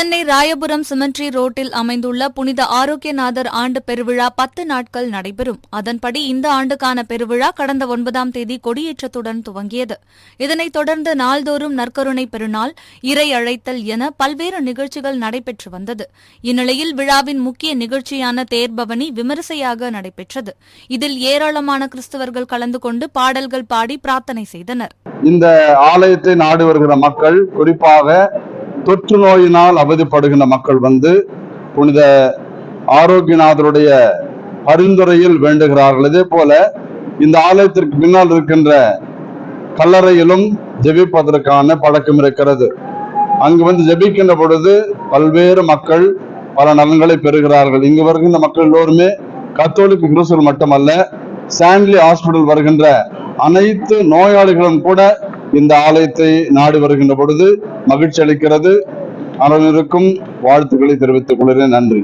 Chennai Royapuram symmetry ரோட்டில் அமைந்துள்ள புனித ஆரோக்கியநாதர் ஆண்டு பெருவிழா 10 நாட்கள் நடைபெறும். அதன்படி இந்த ஆண்டுக்கான பெருவிழா கடந்த 9ஆம் தேதி கொடியேற்றத்துடன் துவங்கியது. இதனைத் தொடர்ந்து நாள்தோறும் நற்கருணை பெருநாள், இறை அழைத்தல் என பல்வேறு நிகழ்ச்சிகள் நடைபெற்று வந்தது. இந்நிலையில் விழாவின் முக்கிய நிகழ்ச்சியான தேர்பவனி விமரிசையாக நடைபெற்றது. இதில் ஏராளமான கிறிஸ்தவர்கள் கலந்து கொண்டு பாடல்கள் பாடி பிரார்த்தனை செய்தனர். இந்த ஆலயத்தை நாடி வருகிற மக்கள், குறிப்பாக தொற்று நோயினால் அவதிப்படுகின்ற மக்கள் புனித ஆரோக்கியநாதருடைய பரிந்துரையில் வேண்டுகிறார்கள். இதே போல இந்த ஆலயத்திற்கு பின்னால் இருக்கின்ற கல்லறையிலும் ஜெபிப்பதற்கான பழக்கம் இருக்கிறது. அங்கு ஜெபிக்கின்ற பொழுது பல்வேறு மக்கள் பல நலன்களை பெறுகிறார்கள். இங்கு வருகின்ற மக்கள் எல்லோருமே கத்தோலிக்க கிறிஸ்தவர்கள் மட்டுமல்ல, சான்லி ஹாஸ்பிட்டல் வருகின்ற அனைத்து நோயாளிகளும் கூட இந்த ஆலயத்தை நாடி வருகின்ற பொழுது மகிழ்ச்சி அளிக்கிறது. அனைவருக்கும் வாழ்த்துக்களை தெரிவித்துக் கொள்கிறேன். நன்றி.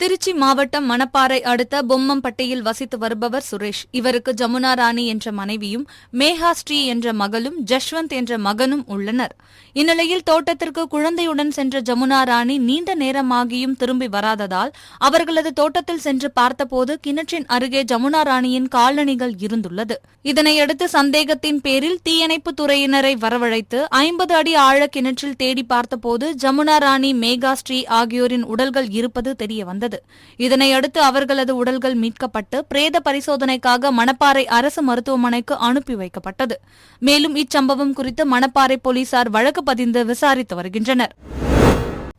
திருச்சி மாவட்டம் மணப்பாறை அடுத்த பொம்மம்பட்டியில் வசித்து வருபவர் சுரேஷ். இவருக்கு ஜமுனா ராணி என்ற மனைவியும், மேகா ஸ்ரீ என்ற மகளும், ஜஷ்வந்த் என்ற மகனும் உள்ளனர். இந்நிலையில் தோட்டத்திற்கு குழந்தையுடன் சென்ற ஜமுனா ராணி நீண்ட நேரமாகியும் திரும்பி வராததால் அவர்களது தோட்டத்தில் சென்று பார்த்தபோது கிணற்றின் அருகே ஜமுனா ராணியின் காலணிகள் இருந்துள்ளது. இதனையடுத்து சந்தேகத்தின் பேரில் தீயணைப்புத் துறையினரை வரவழைத்து 50 அடி ஆழ கிணற்றில் தேடி பார்த்தபோது ஜமுனா ராணி, மேகா ஸ்ரீ ஆகியோரின் உடல்கள் இருப்பது தெரியவந்தது. இதனையடுத்து அவர்களது உடல்கள் மீட்கப்பட்டு பிரேத பரிசோதனைக்காக மணப்பாறை அரசு மருத்துவமனைக்கு அனுப்பி வைக்கப்பட்டது. மேலும் இச்சம்பவம் குறித்து மணப்பாறை போலீசார் வழக்கு பதிந்து விசாரித்து வருகின்றனர்.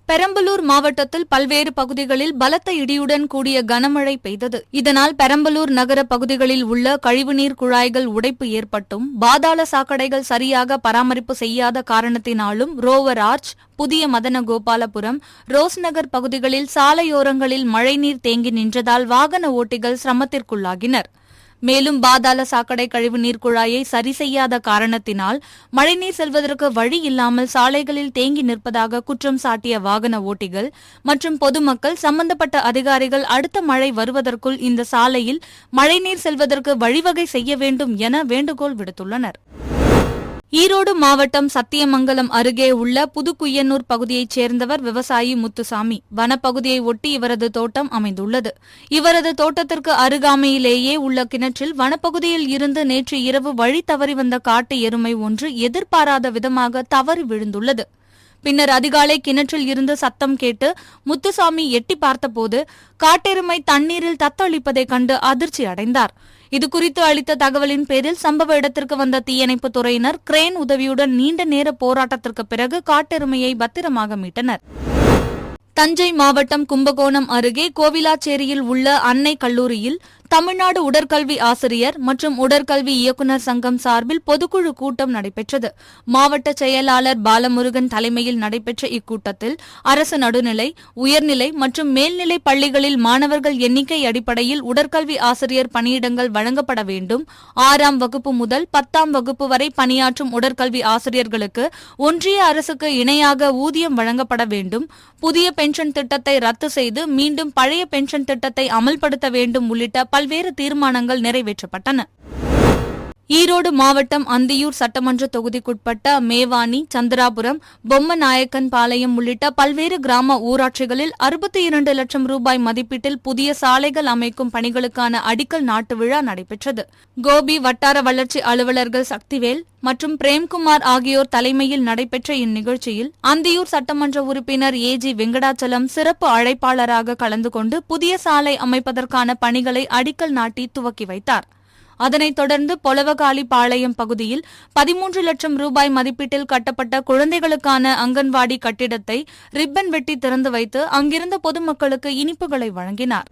பெரம்பலூர் மாவட்டத்தில் பல்வேறு பகுதிகளில் பலத்த இடியுடன் கூடிய கனமழை பெய்தது. இதனால் பெரம்பலூர் நகர பகுதிகளில் உள்ள கழிவுநீர் குழாய்கள் உடைப்பு ஏற்பட்டும், பாதாள சாக்கடைகள் சரியாக பராமரிப்பு செய்யாத காரணத்தினாலும் ரோவர் ஆர்ச், புதிய மதனகோபாலபுரம், ரோஸ் நகர் பகுதிகளில் சாலையோரங்களில் மழைநீர் தேங்கி நின்றதால் வாகன ஓட்டிகள் சிரமத்திற்குள்ளாகினர். மேலும் பாதாள சாக்கடை கழிவுநீர் குழாயை சரி செய்யாத காரணத்தினால் மழைநீர் செல்வதற்கு வழி இல்லாமல் சாலைகளில் தேங்கி நிற்பதாக குற்றம் சாட்டிய வாகன ஓட்டிகள் மற்றும் பொதுமக்கள் சம்பந்தப்பட்ட அதிகாரிகள் அடுத்த மழை வருவதற்குள் இந்த சாலையில் மழைநீர் செல்வதற்கு வழிவகை செய்ய வேண்டும் என வேண்டுகோள் விடுத்துள்ளனர். ஈரோடு மாவட்டம் சத்தியமங்கலம் அருகே உள்ள புதுக்குய்யனூர் பகுதியைச் சேர்ந்தவர் விவசாயி முத்துசாமி. வனப்பகுதியை ஒட்டி இவரது தோட்டம் அமைந்துள்ளது. இவரது தோட்டத்திற்கு அருகாமையிலேயே உள்ள கிணற்றில் வனப்பகுதியில் இருந்து நேற்று இரவு வழி தவறி வந்த காட்டு எருமை ஒன்று எதிர்பாராத விதமாக தவறி விழுந்துள்ளது. பின்னர் அதிகாலை கிணற்றில் இருந்து சத்தம் கேட்டு முத்துசாமி எட்டி பார்த்தபோது காட்டெருமை தண்ணீரில் தத்தளிப்பதைக் கண்டு அதிர்ச்சி அடைந்தார். இதுகுறித்து அளித்த தகவலின் பேரில் சம்பவ இடத்திற்கு வந்த தீயணைப்புத் துறையினர் கிரேன் உதவியுடன் நீண்ட நேர போராட்டத்திற்கு பிறகு காட்டெருமையை பத்திரமாக மீட்டனர். தஞ்சை மாவட்டம் கும்பகோணம் அருகே கோவிலாச்சேரியில் உள்ள அன்னை கல்லூரியில் தமிழ்நாடு உடற்கல்வி ஆசிரியர் மற்றும் உடற்கல்வி இயக்குநர் சங்கம் சார்பில் பொதுக்குழு கூட்டம் நடைபெற்றது. மாவட்ட செயலாளர் பாலமுருகன் தலைமையில் நடைபெற்ற இக்கூட்டத்தில் அரசு நடுநிலை, உயர்நிலை மற்றும் மேல்நிலை பள்ளிகளில் மாணவர்கள் எண்ணிக்கை அடிப்படையில் உடற்கல்வி ஆசிரியர் பணியிடங்கள் வழங்கப்பட வேண்டும், 6ஆம் வகுப்பு முதல் 10ஆம் வகுப்பு வரை பணியாற்றும் உடற்கல்வி ஆசிரியர்களுக்கு ஒன்றிய அரசுக்கு இணையாக ஊதியம் வழங்கப்பட வேண்டும், புதிய பென்ஷன் திட்டத்தை ரத்து செய்து மீண்டும் பழைய பென்ஷன் திட்டத்தை அமல்படுத்த வேண்டும் உள்ளிட்ட பல்வேறு தீர்மானங்கள் நிறைவேற்றப்பட்டன. ஈரோடு மாவட்டம் அந்தியூர் சட்டமன்ற தொகுதிக்குட்பட்ட மேவானி, சந்திராபுரம், பொம்மநாயக்கன் பாளையம் உள்ளிட்ட பல்வேறு கிராம ஊராட்சிகளில் 62 லட்சம் ரூபாய் மதிப்பீட்டில் புதிய சாலைகள் அமைக்கும் பணிகளுக்கான அடிக்கல் நாட்டு விழா நடைபெற்றது. கோபி வட்டார வளர்ச்சி அலுவலர்கள் சக்திவேல் மற்றும் பிரேம்குமார் ஆகியோர் தலைமையில் நடைபெற்ற இந்நிகழ்ச்சியில் அந்தியூர் சட்டமன்ற உறுப்பினர் ஏஜி வெங்கடாச்சலம் சிறப்பு அழைப்பாளராக கலந்து கொண்டு புதிய சாலை அமைப்பதற்கான பணிகளை அடிக்கல் நாட்டி துவக்கி வைத்தார். அதனைத் தொடர்ந்து பொலவகாலி பாளையம் பகுதியில் 13 லட்சம் ரூபாய் மதிப்பீட்டில் கட்டப்பட்ட குழந்தைகளுக்கான அங்கன்வாடி கட்டிடத்தை ரிப்பன் வெட்டி திறந்து வைத்து அங்கிருந்த பொதுமக்களுக்கு இனிப்புகளை வழங்கினார்.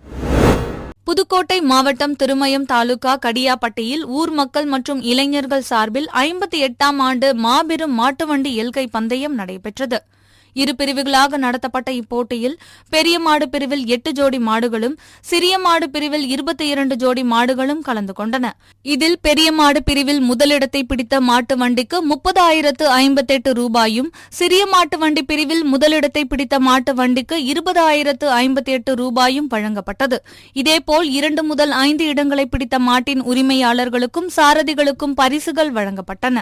புதுக்கோட்டை மாவட்டம் திருமயம் தாலுகா கடியாப்பட்டியில் ஊர் மக்கள் மற்றும் இளைஞர்கள் சார்பில் 58ஆம் ஆண்டு மாபெரும் மாட்டுவண்டி எல்கை பந்தயம் நடைபெற்றது. இரு பிரிவுகளாக நடத்தப்பட்ட இப்போட்டியில் பெரிய மாடு பிரிவில் 8 ஜோடி மாடுகளும், சிறிய மாடு பிரிவில் 22 ஜோடி மாடுகளும் கலந்து கொண்டன. இதில் பெரிய மாடு பிரிவில் முதலிடத்தை பிடித்த மாட்டு வண்டிக்கு 30,058 ரூபாயும், சிறிய மாட்டு வண்டி பிரிவில் முதலிடத்தை பிடித்த மாட்டு வண்டிக்கு 20,058 ரூபாயும் வழங்கப்பட்டது. இதேபோல் 2 முதல் 5 இடங்களை பிடித்த மாட்டின் உரிமையாளர்களுக்கும் சாரதிகளுக்கும் பரிசுகள் வழங்கப்பட்டன.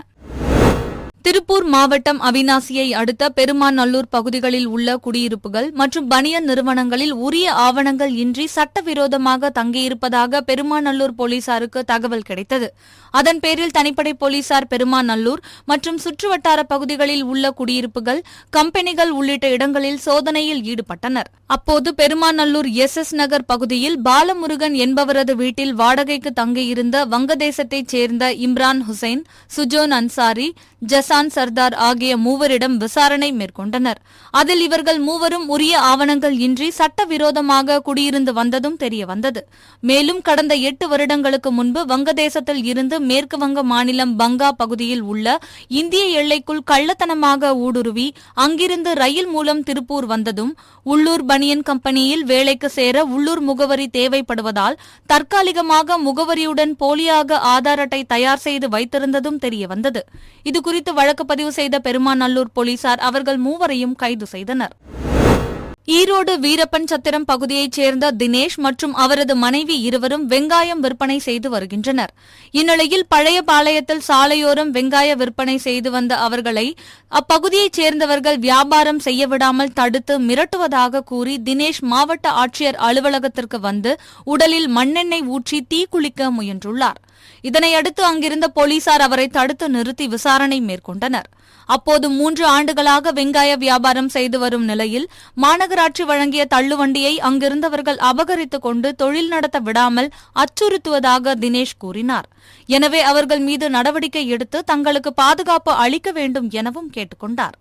திருப்பூர் மாவட்டம் அவிநாசியை அடுத்த பெருமாநல்லூர் பகுதிகளில் உள்ள குடியிருப்புகள் மற்றும் பனியன் நிறுவனங்களில் உரிய ஆவணங்கள் இன்றி சட்டவிரோதமாக தங்கியிருப்பதாக பெருமாநல்லூர் போலீசாருக்கு தகவல் கிடைத்தது. அதன் பேரில் தனிப்படை போலீசார் பெருமாநல்லூர் மற்றும் சுற்றுவட்டார பகுதிகளில் உள்ள குடியிருப்புகள், கம்பெனிகள் உள்ளிட்ட இடங்களில் சோதனையில் ஈடுபட்டனர். அப்போது பெருமாநல்லூர் SS நகர் பகுதியில் பாலமுருகன் என்பவரது வீட்டில் வாடகைக்கு தங்கியிருந்த வங்கதேசத்தைச் சேர்ந்த இம்ரான் ஹுசைன், சுஜோன் அன்சாரி, ஜசான் சர்தார் ஆகிய மூவரிடம் விசாரணை மேற்கொண்டனர். அதில் இவர்கள் மூவரும் உரிய ஆவணங்கள் இன்றி சட்டவிரோதமாக குடியிருந்து வந்ததும் தெரியவந்தது. மேலும் கடந்த 8 வருடங்களுக்கு முன்பு வங்கதேசத்தில் இருந்து மேற்கு வங்க மாநிலம் பங்கா பகுதியில் உள்ள இந்திய எல்லைக்குள் கள்ளத்தனமாக ஊடுருவி அங்கிருந்து ரயில் மூலம் திருப்பூர் வந்ததும், உள்ளூர் பனியன் கம்பெனியில் வேலைக்கு சேர உள்ளூர் முகவரி தேவைப்படுவதால் தற்காலிகமாக முகவரியுடன் போலியாக ஆதார் அட்டை தயார் செய்து வைத்திருந்ததும் தெரியவந்தது. இதுகுறித்து வழக்கு பதிவு செய்த பெருமாநல்லூர் போலீசார் அவர்கள் மூவரையும் கைது செய்தனர். ஈரோடு வீரப்பன் சத்திரம் பகுதியைச் சேர்ந்த தினேஷ் மற்றும் அவரது மனைவி இருவரும் வெங்காயம் விற்பனை செய்து வருகின்றனர். இந்நிலையில் பழைய பாளையத்தில் சாலையோரம் வெங்காய விற்பனை செய்து வந்த அவர்களை அப்பகுதியைச் சேர்ந்தவர்கள் வியாபாரம் செய்ய விடாமல் தடுத்து மிரட்டுவதாக கூறி தினேஷ் மாவட்ட ஆட்சியர் அலுவலகத்திற்கு வந்து உடலில் மண்ணெண்ணெய் ஊற்றி தீக்குளிக்க முயன்றுள்ளார். இதனையடுத்து அங்கிருந்த போலீசார் அவரை தடுத்து நிறுத்தி விசாரணை மேற்கொண்டனர். அப்போது 3 ஆண்டுகளாக வெங்காய வியாபாரம் செய்து வரும் நிலையில் மாநகராட்சி வழங்கிய தள்ளுவண்டியை அங்கிருந்தவர்கள் அபகரித்துக் கொண்டு தொழில் நடத்த விடாமல் அச்சுறுத்துவதாக தினேஷ் கூறினார். எனவே அவர்கள் மீது நடவடிக்கை எடுத்து தங்களுக்கு பாதுகாப்பு அளிக்க வேண்டும் எனவும் கேட்டுக் கொண்டார்.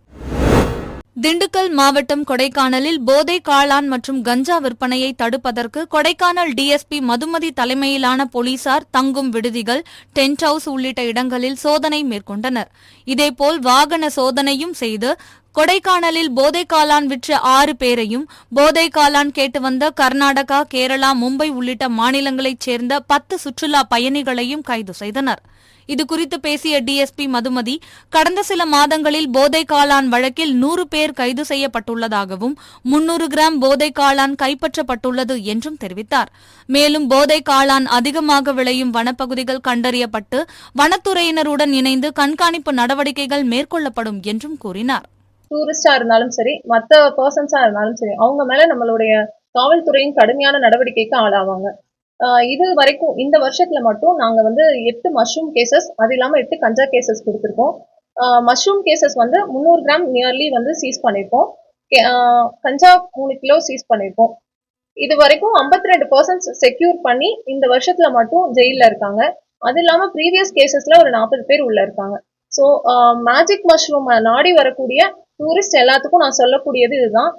திண்டுக்கல் மாவட்டம் கொடைக்கானலில் போதை காளான் மற்றும் கஞ்சா விற்பனையை தடுப்பதற்கு கொடைக்கானல் DSP மதுமதி தலைமையிலான போலீசார் தங்கும் விடுதிகள், டென்ட் ஹவுஸ் உள்ளிட்ட இடங்களில் சோதனை மேற்கொண்டனர். இதேபோல் வாகன சோதனையும் செய்து கொடைக்கானலில் போதை காளான் விற்ற 6 பேரையும், போதை காளான் கேட்டு வந்த கர்நாடகா, கேரளா, மும்பை உள்ளிட்ட மாநிலங்களைச் சேர்ந்த 10 சுற்றுலா பயணிகளையும் கைது செய்தனர். இதுகுறித்து பேசிய DSP மதுமதி, கடந்த சில மாதங்களில் போதை காளான் வழக்கில் 100 பேர் கைது செய்யப்பட்டுள்ளதாகவும் 300 கிராம் போதை காளான் கைப்பற்றப்பட்டுள்ளது என்றும் தெரிவித்தார். மேலும் போதை காளான் அதிகமாக விளையும் வனப்பகுதிகள் கண்டறியப்பட்டு வனத்துறையினருடன் இணைந்து கண்காணிப்பு நடவடிக்கைகள் மேற்கொள்ளப்படும் என்றும் கூறினார். டூரிஸ்டா இருந்தாலும் சரி, மற்ற பர்சன்ஸா இருந்தாலும் சரி, அவங்க மேல நம்மளுடைய காவல்துறையின் கடுமையான நடவடிக்கைக்கு ஆளாவாங்க. இது வரைக்கும் இந்த வருஷத்துல மட்டும் நாங்க 8 மஷ்ரூம் கேசஸ், அது இல்லாம 8 கஞ்சா கேசஸ் கொடுத்துருக்கோம். Mushroom cases 300 gram nearly seize பண்ணிருக்கோம். கஞ்சா 3 கிலோ சீஸ் பண்ணிருக்கோம். இது வரைக்கும் 52% செக்யூர் பண்ணி இந்த வருஷத்துல மட்டும் ஜெயில இருக்காங்க. அது இல்லாம ப்ரீவியஸ் கேசஸ்ல ஒரு 40 பேர் உள்ள இருக்காங்க. ஸோ மேஜிக் மஷ்ரூம் நாடி வரக்கூடிய டூரிஸ்ட் எல்லாத்துக்கும் நான் சொல்லக்கூடியது இதுதான்.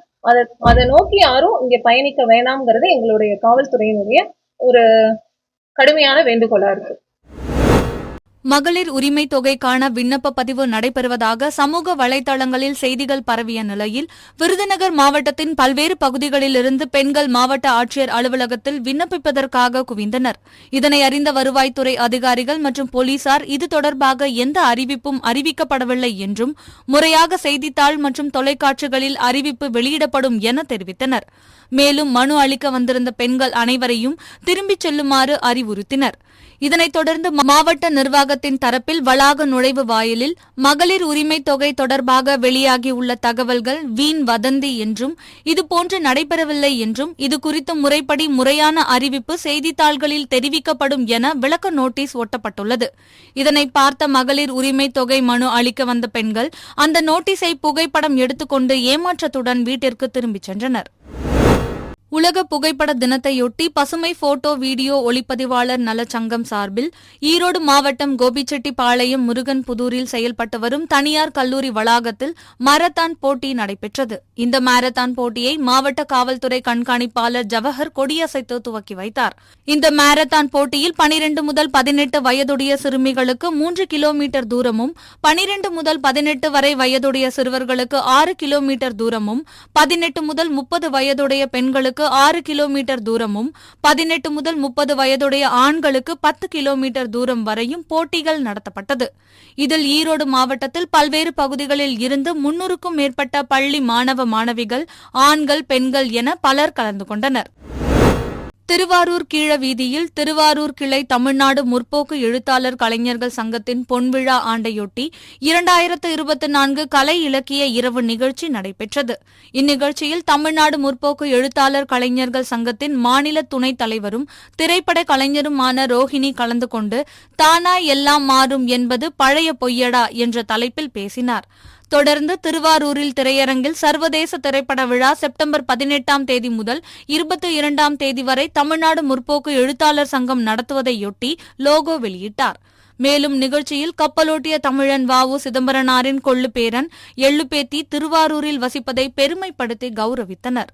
அதை நோக்கி யாரும் இங்க பயணிக்க வேணாம்ங்கிறது எங்களுடைய காவல்துறையினுடைய ஒரு கடுமையான வேண்டுகோளா இருக்கு. மகளிர் உரிமை தொகைக்கான விண்ணப்ப பதிவு நடைபெறுவதாக சமூக வலைதளங்களில் செய்திகள் பரவிய நிலையில் விருதுநகர் மாவட்டத்தின் பல்வேறு பகுதிகளிலிருந்து பெண்கள் மாவட்ட ஆட்சியர் அலுவலகத்தில் விண்ணப்பிப்பதற்காக குவிந்தனர். இதனை அறிந்த வருவாய்த்துறை அதிகாரிகள் மற்றும் போலீசார் இது தொடர்பாக எந்த அறிவிப்பும் அறிவிக்கப்படவில்லை என்றும் முறையாக செய்தித்தாள் மற்றும் தொலைக்காட்சிகளில் அறிவிப்பு வெளியிடப்படும் என தெரிவித்தனர். மேலும் மனு அளிக்க வந்திருந்த பெண்கள் அனைவரையும் திரும்பிச் செல்லுமாறு அறிவுறுத்தினர். இதனைத் தொடர்ந்து மாவட்ட நிர்வாகத்தின் தரப்பில் வளாக நுழைவு வாயிலில் மகளிர் உரிமை தொகை தொடர்பாக வெளியாகியுள்ள தகவல்கள் வீண் வதந்தி என்றும் இதுபோன்று நடைபெறவில்லை என்றும் இதுகுறித்து முறைப்படி முறையான அறிவிப்பு செய்தித்தாள்களில் தெரிவிக்கப்படும் என விளக்க நோட்டீஸ் ஒட்டப்பட்டுள்ளது. இதனை பார்த்த மகளிர் உரிமை தொகை மனு அளிக்க வந்த பெண்கள் அந்த நோட்டீஸை புகைப்படம் எடுத்துக்கொண்டு ஏமாற்றத்துடன் வீட்டிற்கு திரும்பிச் சென்றனர். உலக புகைப்பட தினத்தையொட்டி பசுமை போட்டோ வீடியோ ஒளிப்பதிவாளர் நலச்சங்கம் சார்பில் ஈரோடு மாவட்டம் கோபிச்செட்டிப்பாளையம் முருகன் புதூரில் செயல்பட்டு வரும் தனியார் கல்லூரி வளாகத்தில் மாரத்தான் போட்டி நடைபெற்றது. இந்த மாரத்தான் போட்டியை மாவட்ட காவல்துறை கண்காணிப்பாளர் ஜவஹர் கொடியசைத்து துவக்கி வைத்தார். இந்த மாரத்தான் போட்டியில் 12 முதல் 18 வயதுடைய சிறுமிகளுக்கு 3 கிலோமீட்டர் தூரமும், 12 முதல் 18 வரை வயதுடைய சிறுவர்களுக்கு 6 கிலோமீட்டர் தூரமும், 18 முதல் 30 வயதுடைய பெண்களுக்கு 6 கிலோமீட்டர் தூரமும், 18 முதல் 30 வயதுடைய ஆண்களுக்கு 10 கிலோமீட்டர் தூரம் வரையும் போட்டிகள் நடத்தப்பட்டது. இதில் ஈரோடு மாவட்டத்தில் பல்வேறு பகுதிகளில் இருந்து 300க்கும் மேற்பட்ட பள்ளி மாணவ மாணவிகள், ஆண்கள், பெண்கள் என பலர் கலந்து கொண்டனர். திருவாரூர் கீழ வீதியில் திருவாரூர் கிளை தமிழ்நாடு முற்போக்கு எழுத்தாளர் கலைஞர்கள் சங்கத்தின் பொன்விழா ஆண்டையொட்டி 2024 கலை இலக்கிய இரவு நிகழ்ச்சி நடைபெற்றது. இந்நிகழ்ச்சியில் தமிழ்நாடு முற்போக்கு எழுத்தாளர் கலைஞர்கள் சங்கத்தின் மாநில துணைத் தலைவரும் திரைப்பட கலைஞருமான ரோஹிணி கலந்து கொண்டு தானா எல்லாம் மாறும் என்பது பழைய பொய்யடா என்ற தலைப்பில் பேசினார். தொடர்ந்து திருவாரூரில் திரையரங்கில் சர்வதேச திரைப்பட விழா செப்டம்பர் 18ஆம் தேதி முதல் 22ஆம் தேதி வரை தமிழ்நாடு முற்போக்கு எழுத்தாளர் சங்கம் நடத்துவதையொட்டி லோகோ வெளியிட்டார். மேலும் நிகழ்ச்சியில் கப்பலோட்டிய தமிழன் வ.உ. சிதம்பரனாரின் கொள்ளு பேரன் எள்ளுப்பேத்தி திருவாரூரில் வசிப்பதை பெருமைப்படுத்தி கௌரவித்தனர்.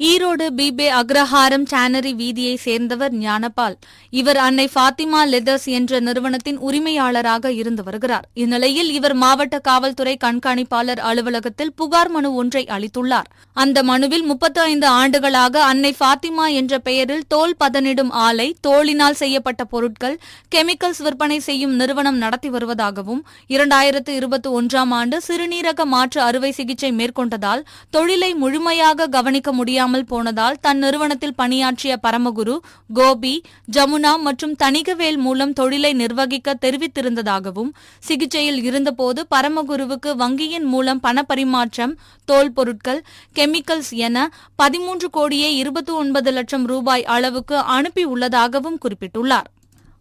ஈரோடு பீபே அக்ரஹாரம் சானரி வீதியை சேர்ந்தவர் ஞானபால். இவர் அன்னை ஃபாத்திமா லெதர்ஸ் என்ற நிறுவனத்தின் உரிமையாளராக இருந்து வருகிறார். இந்நிலையில் இவர் மாவட்ட காவல்துறை கண்காணிப்பாளர் அலுவலகத்தில் புகார் மனு ஒன்றை அளித்துள்ளார். அந்த மனுவில் 35 ஆண்டுகளாக அன்னை ஃபாத்திமா என்ற பெயரில் தோல் பதனிடும் ஆலை, தோலினால் செய்யப்பட்ட பொருட்கள், கெமிக்கல்ஸ் விற்பனை செய்யும் நிறுவனம் நடத்தி வருவதாகவும் 2021ஆம் ஆண்டு சிறுநீரக மாற்று அறுவை சிகிச்சை மேற்கொண்டதால் தொழிலை முழுமையாக கவனிக்க முடியாமல் போனதால் தன் நிறுவனத்தில் பணியாற்றிய பரமகுரு, கோபி, ஜமுனா மற்றும் தணிகவேல் மூலம் தொழிலை நிர்வகிக்க தெரிவித்திருந்ததாகவும், சிகிச்சையில் இருந்தபோது பரமகுருவுக்கு வங்கியின் மூலம் பணப்பரிமாற்றம், தோல் பொருட்கள், கெமிக்கல்ஸ் என 13 கோடியே 29 லட்சம் ரூபாய் அளவுக்கு அனுப்பியுள்ளதாகவும் குறிப்பிட்டுள்ளார்.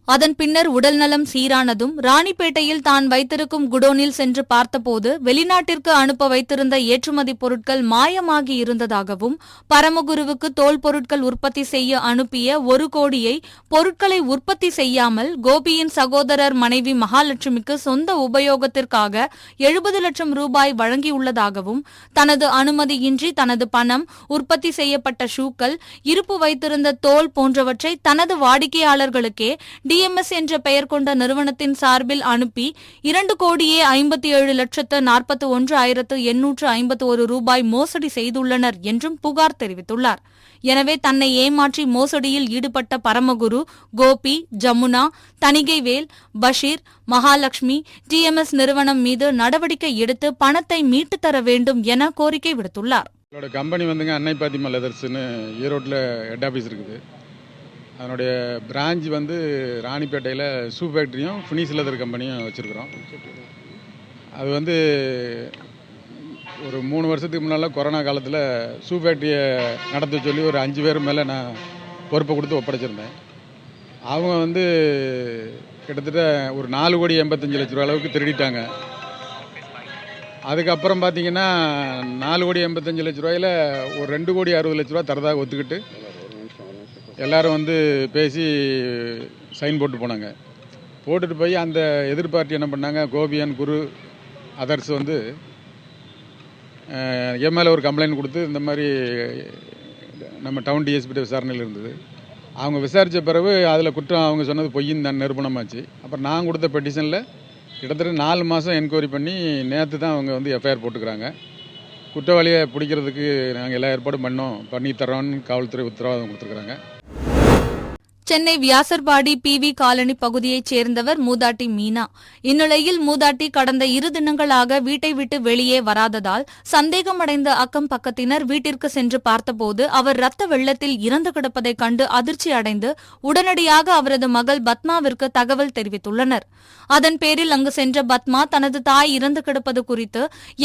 அதன் பின்னர் உடல்நலம் சீரானதும் ராணிப்பேட்டையில் தான் வைத்திருக்கும் குடோனில் சென்று பார்த்தபோது வெளிநாட்டிற்கு அனுப்ப வைத்திருந்த ஏற்றுமதி பொருட்கள் மாயமாகி இருந்ததாகவும், பரமகுருவுக்கு தோல் பொருட்கள் உற்பத்தி செய்ய அனுப்பிய 1 கோடியை பொருட்களை உற்பத்தி செய்யாமல் கோபியின் சகோதரர் மனைவி மகாலட்சுமிக்கு சொந்த உபயோகத்திற்காக 70 லட்சம் ரூபாய் வழங்கியுள்ளதாகவும், தனது அனுமதியின்றி தனது பணம், உற்பத்தி செய்யப்பட்ட ஷூக்கள், இருப்பு வைத்திருந்த தோல் போன்றவற்றை தனது வாடிக்கையாளர்களுக்கே டிஎம்எஸ் என்ற பெயர் கொண்ட நிறுவனத்தின் சார்பில் அனுப்பி 2 கோடியே 57 லட்சத்து 41,851 ரூபாய் மோசடி செய்துள்ளனர் என்றும் புகார் தெரிவித்துள்ளார். எனவே தன்னை ஏமாற்றி மோசடியில் ஈடுபட்ட பரமகுரு, கோபி, ஜமுனா, தணிகைவேல், பஷீர், மகாலட்சுமி, டிஎம்எஸ் நிறுவனம் மீது நடவடிக்கை எடுத்து பணத்தை மீட்டுத் தர வேண்டும் என கோரிக்கை விடுத்துள்ளார். கம்பெனி அன்னை பாத்திமா லெதர்ஸ்னு ஈரோட்டில் ஹெட் ஆஃபீஸ் இருக்குது. அதனுடைய பிரான்ச் ராணிப்பேட்டையில் ஷூ ஃபேக்ட்ரியும் ஃபினிஷ் லெதர் கம்பெனியும் வச்சுருக்குறோம். அது ஒரு 3 வருஷத்துக்கு முன்னால் கொரோனா காலத்தில் ஷூ ஃபேக்ட்ரியை நடத்த சொல்லி ஒரு 5 பேர் மேலே நான் பொறுப்பை கொடுத்து ஒப்படைச்சிருந்தேன். அவங்க கிட்டத்தட்ட ஒரு 4 கோடி 85 லட்ச ரூபா அளவுக்கு திருடிட்டாங்க. அதுக்கப்புறம் பார்த்தீங்கன்னா 4 கோடி 85 லட்ச ரூபாயில் ஒரு 2 கோடி 60 லட்ச ரூபா தரதாக ஒத்துக்கிட்டு எல்லோரும் பேசி சைன் போட்டு போனாங்க. போட்டுட்டு போய் அந்த எதிர்பார்ட்டி என்ன பண்ணாங்க, கோபியன், குரு, அதர்ஸ் என் மேலே ஒரு கம்ப்ளைண்ட் கொடுத்து இந்த மாதிரி நம்ம டவுன் டிஎஸ்பிட்ட விசாரணையில் இருந்தது. அவங்க விசாரித்த பிறகு அதில் குற்றம் அவங்க சொன்னது பொய்ன்னு தான் நிரூபணமாச்சு. அப்புறம் நான் கொடுத்த பெட்டிஷனில் கிட்டத்தட்ட 4 மாதம் என்கொயரி பண்ணி நேற்று தான் அவங்க எஃப்ஐஆர் போட்டுக்கிறாங்க. குற்றவாளியை பிடிக்கிறதுக்கு நாங்கள் எல்லா ஏற்பாடும் பண்ணித்தரோன்னு காவல்துறை உத்தரவாதம் கொடுத்துருக்குறாங்க. சென்னை வியாசர்பாடி PV காலனி பகுதியைச் சேர்ந்தவர் மூதாட்டி மீனா. இந்நிலையில் மூதாட்டி கடந்த 2 தினங்களாக வீட்டை விட்டு வெளியே வராததால் சந்தேகமடைந்த அக்கம் பக்கத்தினர் வீட்டிற்கு சென்று பார்த்தபோது அவர் ரத்த வெள்ளத்தில் இறந்து கிடப்பதைக் கண்டு அதிர்ச்சி அடைந்து உடனடியாக அவரது மகள் பத்மாவிற்கு தகவல் தெரிவித்துள்ளனர். அதன் பேரில் அங்கு சென்ற பத்மா தனது தாய் இறந்து கிடப்பது குறித்து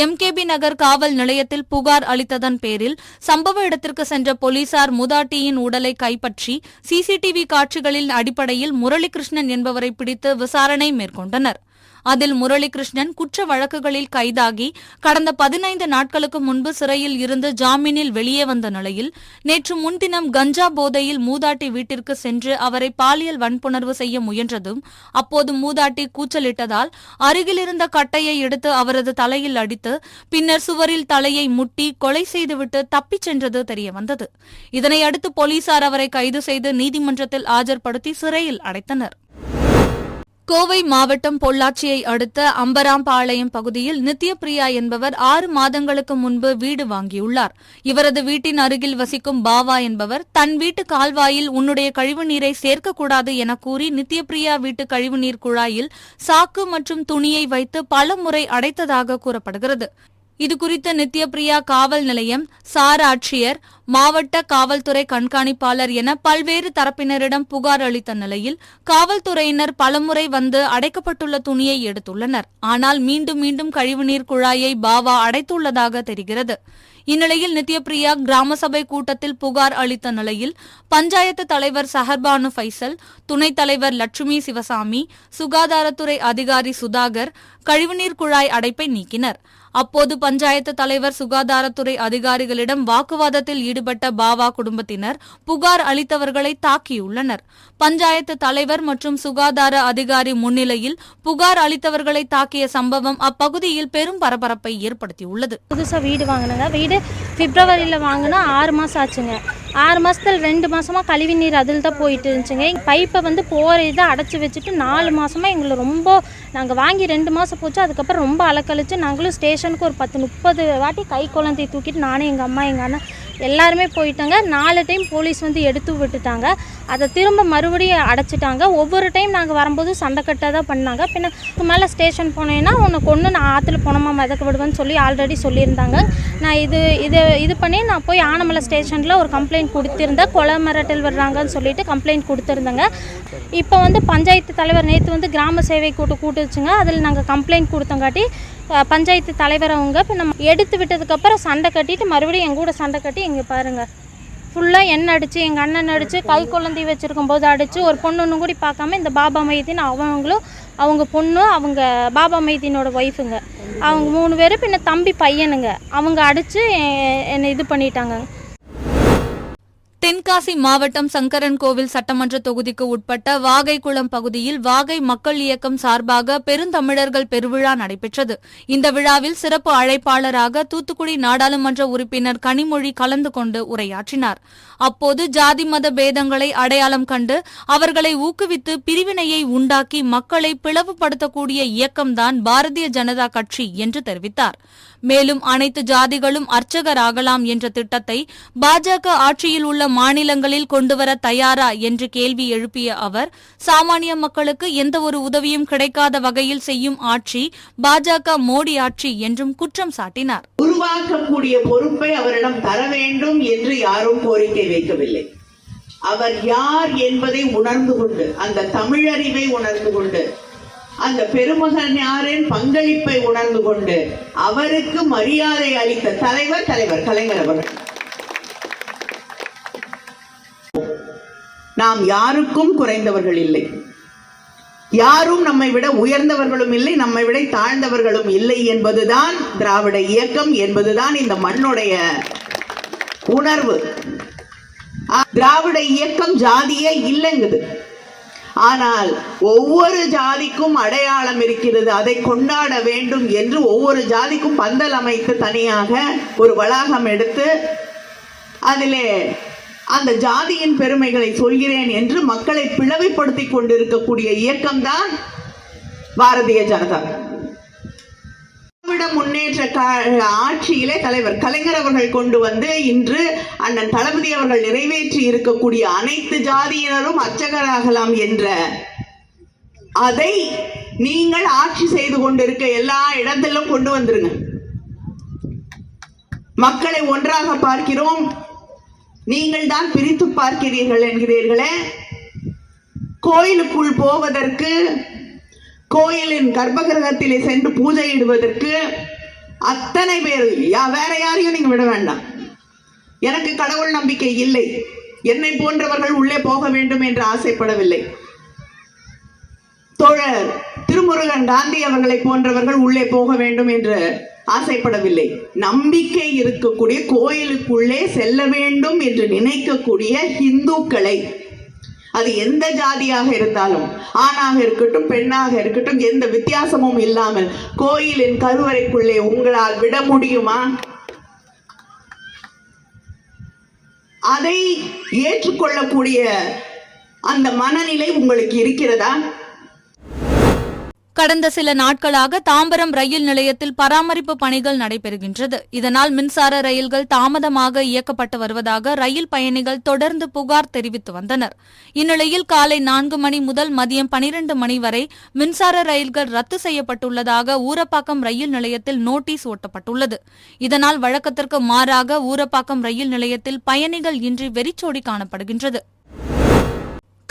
MKB நகர் காவல் நிலையத்தில் புகார் அளித்ததன் பேரில் சம்பவ இடத்திற்கு சென்ற போலீசார் மூதாட்டியின் உடலை கைப்பற்றி CCTV காட்சிகளின் அடிப்படையில் முரளிகிருஷ்ணன் என்பவரை பிடித்து விசாரணை மேற்கொண்டனர். அதில் முரளிகிருஷ்ணன் குற்ற வழக்குகளில் கைதாகி கடந்த 15 நாட்களுக்கு முன்பு சிறையில் இருந்து ஜாமீனில் வெளியே வந்த நிலையில் நேற்று முன்தினம் கஞ்சா போதையில் மூதாட்டி வீட்டிற்கு சென்று அவரை பாலியல் வன்புணர்வு செய்ய முயன்றதும் அப்போது மூதாட்டி கூச்சலிட்டதால் அருகிலிருந்த கட்டையை எடுத்து அவரது தலையில் அடித்து பின்னர் சுவரில் தலையை முட்டி கொலை செய்துவிட்டு தப்பிச் சென்றது தெரியவந்தது. இதனையடுத்து போலீசார் அவரை கைது செய்து நீதிமன்றத்தில் ஆஜர்படுத்தி சிறையில் அடைத்தனர். கோவை மாவட்டம் பொள்ளாச்சியை அடுத்த அம்பராம்பாளையம் பகுதியில் நித்யபிரியா என்பவர் 6 மாதங்களுக்கு முன்பு வீடு வாங்கியுள்ளார். இவரது வீட்டின் அருகில் வசிக்கும் பாவா என்பவர் தன் வீட்டு கால்வாயில் உன்னுடைய கழிவுநீரை சேர்க்கக்கூடாது என கூறி நித்யபிரியா வீட்டு கழிவுநீர் குழாயில் சாக்கு மற்றும் துணியை வைத்து பல முறை அடைத்ததாக கூறப்படுகிறது. இதுகுறித்து நித்யபிரியா காவல் நிலையம், சார் ஆட்சியர், மாவட்ட காவல்துறை கண்காணிப்பாளர் என பல்வேறு தரப்பினரிடம் புகார் அளித்த நிலையில் காவல்துறையினர் பலமுறை வந்து அடைக்கப்பட்டுள்ள துணியை எடுத்துள்ளனர். ஆனால் மீண்டும் மீண்டும் கழிவுநீர் குழாயை பாவா அடைத்துள்ளதாக தெரிகிறது. இந்நிலையில் நித்யபிரியா கிராம சபை கூட்டத்தில் புகார் அளித்த நிலையில் பஞ்சாயத்து தலைவர் சஹர்பானு ஃபைசல், துணைத் தலைவர் லட்சுமி சிவசாமி, சுகாதாரத்துறை அதிகாரி சுதாகர் கழிவுநீர் குழாய் அடைப்பை நீக்கினர். அப்போது பஞ்சாயத்து தலைவர் சுகாதாரத்துறை அதிகாரிகளிடம் வாக்குவாதத்தில் ஈடுபட்ட பாவா குடும்பத்தினர் புகார் அளித்தவர்களை தாக்கியுள்ளனர். பஞ்சாயத்து தலைவர் மற்றும் சுகாதார அதிகாரி முன்னிலையில் புகார் அளித்தவர்களை தாக்கிய சம்பவம் அப்பகுதியில் பெரும் பரபரப்பை ஏற்படுத்தியுள்ளது. புதுசாக வீடு வாங்கினாங்க. வீடு பிப்ரவரியில் வாங்கினா 6 மாதம் ஆச்சுங்க. 6 மாதத்தில் 2 மாதமாக கழிவு நீர் அதில் தான் போயிட்டு இருந்துச்சுங்க. பைப்பை வந்து போகிற இதை அடைச்சி வச்சுட்டு 4 மாதமாக எங்களை ரொம்ப, நாங்கள் வாங்கி 2 மாதம் போச்சு. அதுக்கப்புறம் ரொம்ப அலக்கழிச்சு நாங்களும் ஸ்டேஷனுக்கு ஒரு 10-30 வாட்டி கை குழந்தையை தூக்கிட்டு நானும் எங்கள் அம்மா எங்கள் அண்ணன் எல்லாருமே போயிட்டாங்க. 4 டைம் போலீஸ் வந்து எடுத்து விட்டுட்டாங்க. அதை திரும்ப மறுபடியும் அடைச்சிட்டாங்க. ஒவ்வொரு டைம் நாங்கள் வரும்போது சண்டைக்கட்டாக தான் பண்ணாங்க. பின்ன மேலே ஸ்டேஷன் போனேன்னா உன்னை கொண்டு நான் ஆற்றுல போனோமா மிதக்க விடுவேன்னு சொல்லி ஆல்ரெடி சொல்லியிருந்தாங்க. நான் இது பண்ணி நான் போய் ஆனமலை ஸ்டேஷனில் ஒரு கம்ப்ளைண்ட் கொடுத்துருந்தேன். கொலை மிரட்டல் வர்றாங்கன்னு சொல்லிட்டு கம்ப்ளைண்ட் கொடுத்துருந்தேங்க. இப்போ வந்து பஞ்சாயத்து தலைவர் நேற்று வந்து கிராம சேவை கூட்டுச்சுங்க. அதில் நாங்கள் கம்ப்ளைண்ட் கொடுத்தங்காட்டி பஞ்சாயத்து தலைவர் அவங்க இப்போ நம்ம எடுத்து விட்டதுக்கப்புறம் சண்டை கட்டிட்டு மறுபடியும் எங்கள் கூட சண்டை கட்டி இங்கே பாருங்கள் ஃபுல்லாக எண்ணெய் அடித்து எங்கள் அண்ணன் அடித்து கை குழந்தை வச்சுருக்கும் போது அடித்து ஒரு பொண்ணு கூட பார்க்காம இந்த பாபா மைதீன் அவங்களும் அவங்க பொண்ணு அவங்க பாபா மைதீனோட ஒய்ஃபுங்க அவங்க 3 பேர் பின்ன தம்பி பையனுங்க அவங்க அடித்து என்னை இது பண்ணிட்டாங்க. தென்காசி மாவட்டம் சங்கரன்கோவில் சட்டமன்ற தொகுதிக்கு உட்பட்ட வாகைக்குளம் பகுதியில் வாகை மக்கள் இயக்கம் சார்பாக பெருந்தமிழர்கள் பெருவிழா நடைபெற்றது. இந்த விழாவில் சிறப்பு அழைப்பாளராக தூத்துக்குடி நாடாளுமன்ற உறுப்பினர் கனிமொழி கலந்து கொண்டு உரையாற்றினார். அப்போது ஜாதி மத பேதங்களை அடையாளம் கண்டு அவர்களை ஊக்குவித்து பிரிவினையை உண்டாக்கி மக்களை பிளவுபடுத்தக்கூடிய இயக்கம்தான் பாரதிய ஜனதா கட்சி என்று தெரிவித்தார். மேலும் அனைத்து ஜாதிகளும் அர்ச்சகராகலாம் என்ற திட்டத்தை பாஜக ஆட்சியில் உள்ள மாநிலங்களில் கொண்டுவர தயாரா என்று கேள்வி எழுப்பிய அவர், சாமானிய மக்களுக்கு எந்த ஒரு உதவியும் கிடைக்காத வகையில் செய்யும் ஆட்சி பாஜக மோடி ஆட்சி என்றும் குற்றம் சாட்டினார். உருவாக்கக்கூடிய பொறுப்பை அவரிடம் தர வேண்டும் என்று யாரும் கோரிக்கை வைக்கவில்லை. அவர் யார் என்பதை உணர்ந்து கொண்டு, அந்த தமிழறிவை உணர்ந்து கொண்டு, அந்த பெருமகன் யாரின் பங்களிப்பை உணர்ந்து கொண்டு அவருக்கு மரியாதை அளித்த தலைவர் கலைஞர் அவர்கள். நாம் யாருக்கும் குறைந்தவர்கள் இல்லை, யாரும் நம்மை விட உயர்ந்தவர்களும் இல்லை, நம்மை விட தாழ்ந்தவர்களும் இல்லை என்பதுதான் திராவிட இயக்கம், என்பதுதான் இந்த மண்ணுடைய உணர்வு. திராவிட இயக்கம் ஜாதியே இல்லைங்குது. ஆனால் ஒவ்வொரு ஜாதிக்கும் அடையாளம் இருக்கிறது, அதை கொண்டாட வேண்டும் என்று ஒவ்வொரு ஜாதிக்கும் பந்தல் அமைத்து தனியாக ஒரு வளாகம் எடுத்து அதிலே அந்த ஜாதியின் பெருமைகளை சொல்கிறேன் என்று மக்களை பிளவுபடுத்தி கொண்டிருக்கக்கூடிய இயக்கம்தான் பாரதிய ஜனதா. முன்னேற்ற ஆட்சியிலே தலைவர் கலைஞர் அவர்கள் கொண்டு வந்து இன்று அண்ணன் தளபதி அவர்கள் நிறைவேற்றி இருக்கக்கூடிய அனைத்து ஜாதியினரும் அர்ச்சகராகலாம் என்ற அதை நீங்கள் ஆட்சி செய்து கொண்டிருக்க எல்லா இடத்திலும் கொண்டு வந்துருங்க. மக்களை ஒன்றாக பார்க்கிறோம், நீங்கள் தான் பிரித்து பார்க்கிறீர்கள் என்கிறீர்களே. கோயிலுக்குள் போவதற்கு, கோயிலின் கர்ப்பகிரகத்திலே சென்று பூஜையிடுவதற்கு அத்தனை பேர், வேற யாரையும் நீங்க விட வேண்டாம். எனக்கு கடவுள் நம்பிக்கை இல்லை, என்னை போன்றவர்கள் உள்ளே போக வேண்டும் என்று ஆசைப்படவில்லை. தோழர் திருமுருகன் காந்தி அவர்களை போன்றவர்கள் உள்ளே போக வேண்டும் என்று ஆசைப்படவில்லை. நம்பிக்கை இருக்கக்கூடிய, கோயிலுக்குள்ளே செல்ல வேண்டும் என்று நினைக்கக்கூடிய இந்துக்களை, அது எந்த ஜாதியாக இருந்தாலும், ஆணாக இருக்கட்டும் பெண்ணாக இருக்கட்டும், எந்த வித்தியாசமும் இல்லாமல் கோயிலின் கருவறைக்குள்ளே உங்களால் விட முடியுமா? அதை ஏற்றுக்கொள்ளக்கூடிய அந்த மனநிலை உங்களுக்கு இருக்கிறதா? கடந்த சில நாட்களாக தாம்பரம் ரயில் நிலையத்தில் பராமரிப்பு பணிகள் நடைபெறுகின்றது. இதனால் மின்சார ரயில்கள் தாமதமாக இயக்கப்பட்டு வருவதாக ரயில் பயணிகள் தொடர்ந்து புகார் தெரிவித்து வந்தனர். இந்நிலையில் காலை 4 மணி முதல் மதியம் 12 மணி வரை மின்சார ரயில்கள் ரத்து செய்யப்பட்டுள்ளதாக ஊரப்பாக்கம் ரயில் நிலையத்தில் நோட்டீஸ் ஒட்டப்பட்டுள்ளது. இதனால் வழக்கத்திற்கு மாறாக ஊரப்பாக்கம் ரயில் நிலையத்தில் பயணிகள் இன்றி வெறிச்சோடி காணப்படுகின்றது.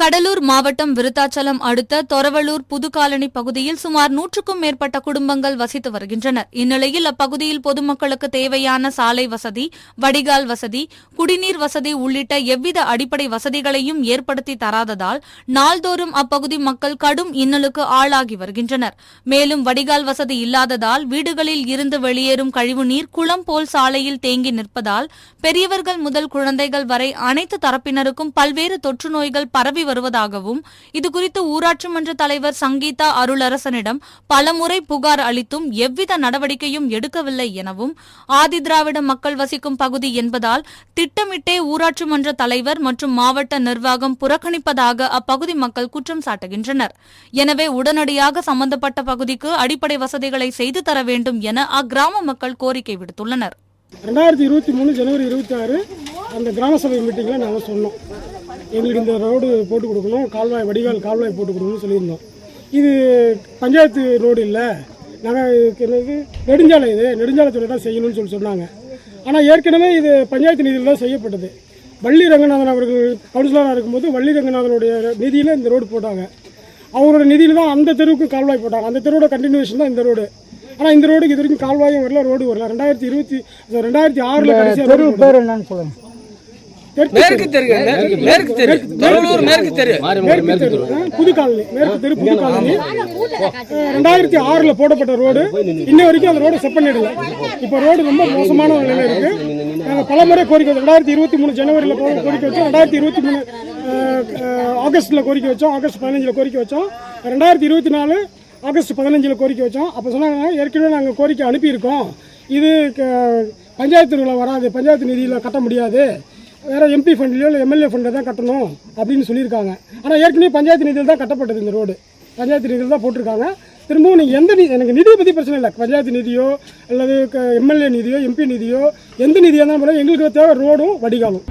கடலூர் மாவட்டம் விருத்தாச்சலம் அடுத்த தொரவலூர் புதுகாலனி பகுதியில் சுமார் 100க்கும் மேற்பட்ட குடும்பங்கள் வசித்து வருகின்றனர். இந்நிலையில் அப்பகுதியில் பொதுமக்களுக்கு தேவையான சாலை வசதி, வடிகால் வசதி, குடிநீர் வசதி உள்ளிட்ட எவ்வித அடிப்படை வசதிகளையும் ஏற்படுத்தி தராததால் நாள்தோறும் அப்பகுதி மக்கள் கடும் இன்னலுக்கு ஆளாகி வருகின்றனர். மேலும் வடிகால் வசதி இல்லாததால் வீடுகளில் இருந்து வெளியேறும் கழிவுநீர் குளம் போல் சாலையில் தேங்கி நிற்பதால் பெரியவர்கள் முதல் குழந்தைகள் வரை அனைத்து தரப்பினருக்கும் பல்வேறு தொற்று நோய்கள் பரவி வருவதாகவும் இதுகுறித்து ஊராட்சி மன்ற தலைவர் சங்கீதா அருளரசனிடம் பலமுறை புகார் அளித்தும் எவ்வித நடவடிக்கையும் எடுக்கவில்லை எனவும், ஆதிதிராவிட மக்கள் வசிக்கும் பகுதி என்பதால் திட்டமிட்டே ஊராட்சி மன்ற தலைவர் மற்றும் மாவட்ட நிர்வாகம் புறக்கணிப்பதாக அப்பகுதி மக்கள் குற்றம் சாட்டுகின்றனர். எனவே உடனடியாக சம்பந்தப்பட்ட பகுதிக்கு அடிப்படை வசதிகளை செய்து தர வேண்டும் என அக்கிராம மக்கள் கோரிக்கை விடுத்துள்ளனர். 2023 ஜனவரி 26 அந்த கிராம சபை மீட்டிங்கில் நாங்கள் சொன்னோம், எங்களுக்கு இந்த ரோடு போட்டு கொடுக்கணும், வடிகால் கால்வாய் போட்டு கொடுக்கணும்னு சொல்லியிருந்தோம். இது பஞ்சாயத்து ரோடு இல்லை, நாங்கள் என்னது நெடுஞ்சாலை, நெடுஞ்சாலைத்துறை தான் செய்யணும்னு சொன்னாங்க. ஆனால் ஏற்கனவே இது பஞ்சாயத்து நிதியில் தான் செய்யப்பட்டது. வள்ளி ரங்கநாதன் அவர்கள் கவுன்சிலராக இருக்கும்போது வள்ளி ரங்கநாதனுடைய நிதியில் இந்த ரோடு போட்டாங்க. அவரோட நிதியில் தான் அந்த தெருவுக்கு கால்வாய் போட்டாங்க. அந்த தெருவோட கண்டினியூஷன் தான் இந்த ரோடு. ஆனால் இந்த ரோடுக்கு இது வரைக்கும் கால்வாயும் வரல, ரோடு வரல. 2006 கடைசியாக தெரு பேர் என்னன்னு சொல்லுங்கள். புது காலனி, மேற்கு தெரு புது காலனி. 2006 போடப்பட்ட ரோடு இன்ன வரைக்கும் அந்த ரோடு செப்பனிடல. இப்போ ரோடு ரொம்ப மோசமான நிலையில இருக்கு. நாங்கள் பலமுறை கோரிக்கை வச்சோம். 2023 ஜனவரியில் கோரிக்கை வச்சோம், 2023 ஆகஸ்ட்டில் கோரிக்கை வச்சோம், ஆகஸ்ட் 15 கோரிக்கை வச்சோம், 2024 ஆகஸ்ட் 15 கோரிக்கை வச்சோம். அப்போ சொன்னாங்க ஏற்கனவே நாங்கள் கோரிக்கை அனுப்பியிருக்கோம், இது பஞ்சாயத்துகளில் வராது, பஞ்சாயத்து நிதியில் கட்ட முடியாது, வேறு எம்பி ஃபண்ட்லையோ இல்லை எம்எல்ஏ ஃபண்டில் தான் கட்டணும் அப்படின்னு சொல்லியிருக்காங்க. ஆனால் ஏற்கனவே பஞ்சாயத்து நிதியில் தான் கட்டப்பட்டது இந்த ரோடு, பஞ்சாயத்து நிதியில் தான் போட்டிருக்காங்க. திரும்பவும் நீங்கள் எனக்கு நிதியை பற்றி பிரச்சனை இல்லை, பஞ்சாயத்து நிதியோ அல்லது எம்எல்ஏ நிதியோ எம்பி நிதியோ எந்த நிதியாக இருந்தாலும் எங்களுக்கு தேவை ரோடும் வடிகாலும்.